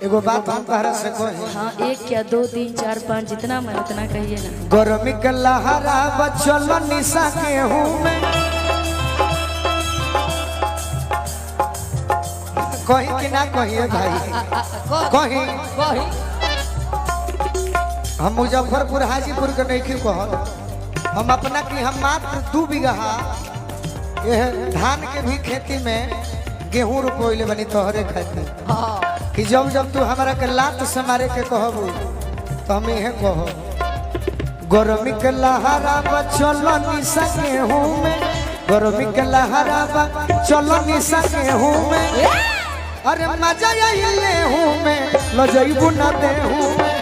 एगो बात हम तहरा से कही। हाँ, एक क्या दो तीन चार पाँच जितना मैं उतना कहिए ना। गरमी के लहरा बचल निशा गेहूं में कहीं कि ना कहिए भाई कहीं हम मुजफ्फरपुर हाजीपुर के नहीं कहल हम अपना की हम मात्र 2 बीघा धान के भी खेती में गेहूं रोपले बनी तोहरे खातिर कि जब जब तू हमारा के लात से मारे के कहबू तो हम यह कहो गरमी के लहरा बचल निशा गेहूं में गरमी के लहरा बचल निशा गेहूं में अरे मजा आई लेहूं में लजैबू न देहूं में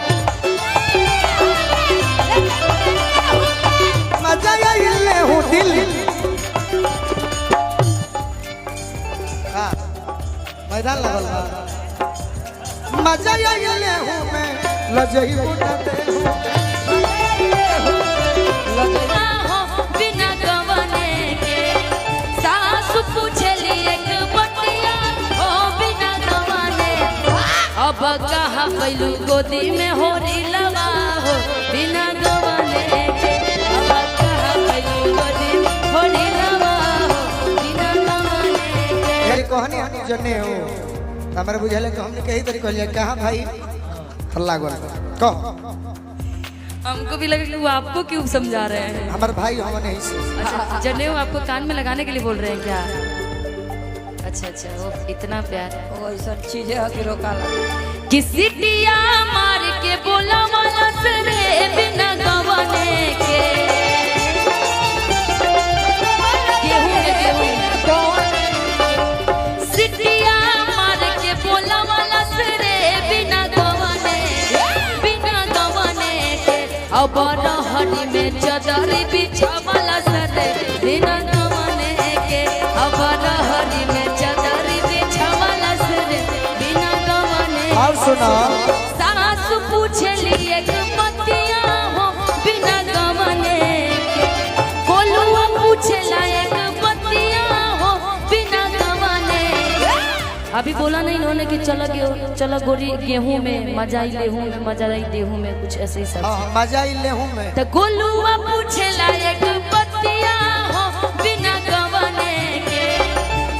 मजा आई लेहूं दिल मैदान लगल मजा आई लेहूं में लजैबू न देहूं बिना गवने के सास पूछली एक बटिया हो बिना गवने अब कहा पैलू गोदी में हो लवा हो बिना गवने के अब कहा पैलू गोदी में हो लवा हो बिना गवने के। यार कहनी हम जने हो हमारे बुझाले कि हमने कही तरीके लिया कहा भाई हल्ला गोल कहो हमको भी लगा कि वो आपको क्यों समझा रहे हैं। हमारे भाई हम नहीं से अच्छा, जनेऊ आपको कान में लगाने के लिए बोल रहे हैं क्या? अच्छा अच्छा, वो इतना प्यार है। वो ऐसा चीज है कि रोका किसी टिया मार के बोला वाला रे बिना गवने के सिटिया मार के बोला वाला रे बिना गवने के अब रहनी में चदर बिछावला सरे बिना गवने के अब रहनी में चदर बिछावला सरे बिना गवने के। और सुना सास पूछली एक पतिया हो बिना गवने के कोलुआ पूछला एक पतिया हो बिना गवने के। अभी बोला नहीं इन्होंने कि चलो गोरी गेहूं में मजा ही लेहूं में मजा ही देहूं में कुछ ऐसे ही सब। मजा ही लेहूं में तो गोलुआ पूछला एक पतिया हो बिना गवने के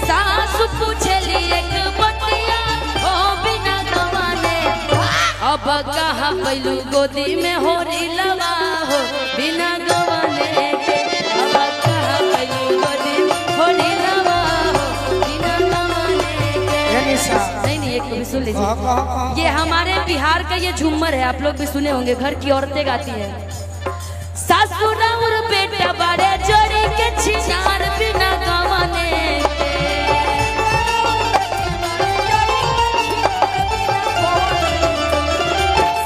सास पूछली एक पतिया हो बिना गवने अब कहा पैलू गोदी में हो लवा हो बिना गवने के अब कहा पैलू गोदी में हो लवा हो बिना गवने के। नहीं एक भी सुन लीजिए, ये हमारे बिहार का ये झूमर है, आप लोग भी सुने होंगे, घर की औरतें गाती है। सासुर और बेटा बड़े जोड़ी के छिनार बिना गवने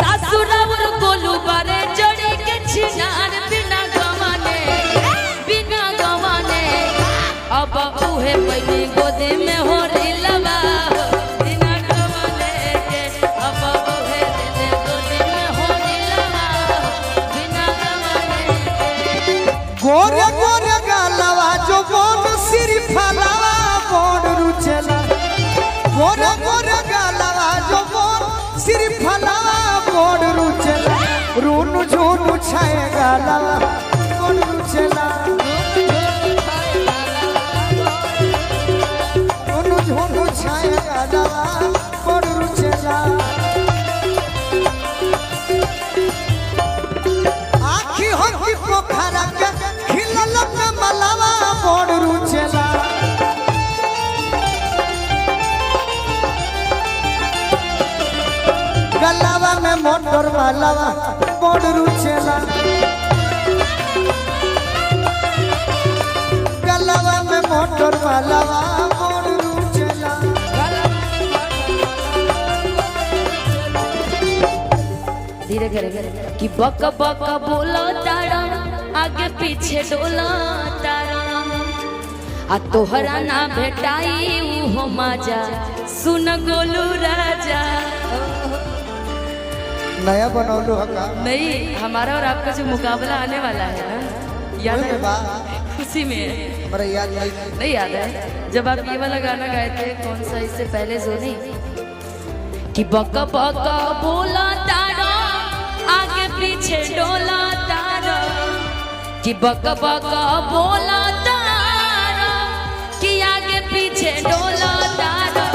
सासुर और गोलू बड़े जोड़ी के छिनार बिना गवने अब उहे पहले गोदी में हो लवा बिना गवने के अब उहे गोदी में हो लवा बिना गवने के। गोरे गोरे गालवा जो बोन सिर फलावा बोन रुचला गोरे गोरे गालवा जो बोन सिर फलावा बोन रुचला रूनु झूनु छाए गालवा बोन रुचला रूनु झूनु छाए गालवा बोन रुचला आखी हो की पोखरा के खिलल कमलवा बोन रुचला गलवा में मोटर वालवा बोन रुचला गलवा में मोटर वालवा बोन रुचला धीरे धीरे कि बक बक बोलो तारा आगे पीछे डोलो तारा आ तोहरा ना भेटाई हो मजा सुन गोलू राजा। नया बनौलू हका नहीं, हमारा और आपका जो मुकाबला आने वाला है ना, याद है? उसी में है। मेरा याद नहीं याद है जब आप ये वाला गाना गाए थे, कौन सा इससे पहले जो नहीं कि बक बक बोला तारा आगे पीछे डोला तारा कि बक बक बोला तारा कि आगे पीछे डोला तारा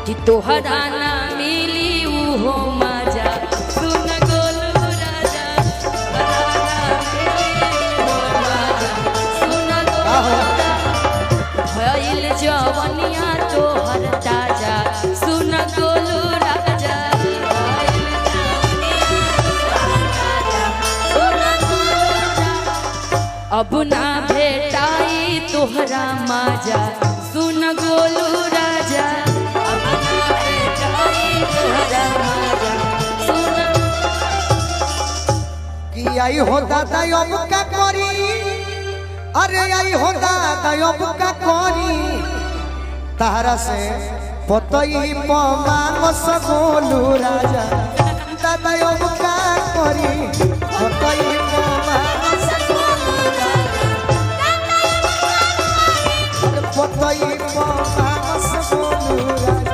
कि तोहरा ना मिली उहो मजा सुन गोलू राजा तोहरा ना मिली उहो मजा सुन गोलू भइल जवनिया तोहर ताजा सुन गोलू राजा भइल अब ना भेटाई तोहरा मजा सुन गोलू राजा अब ना भेटाई तोहरा मजा सुन कि आई हो दादा अब का करी अरे आई हो दादा अब का करी तारा से पतई मांगस गोलू राजा दादा अब का करी पतई मांगस गोलू राजा पतई मांगस गोलू राजा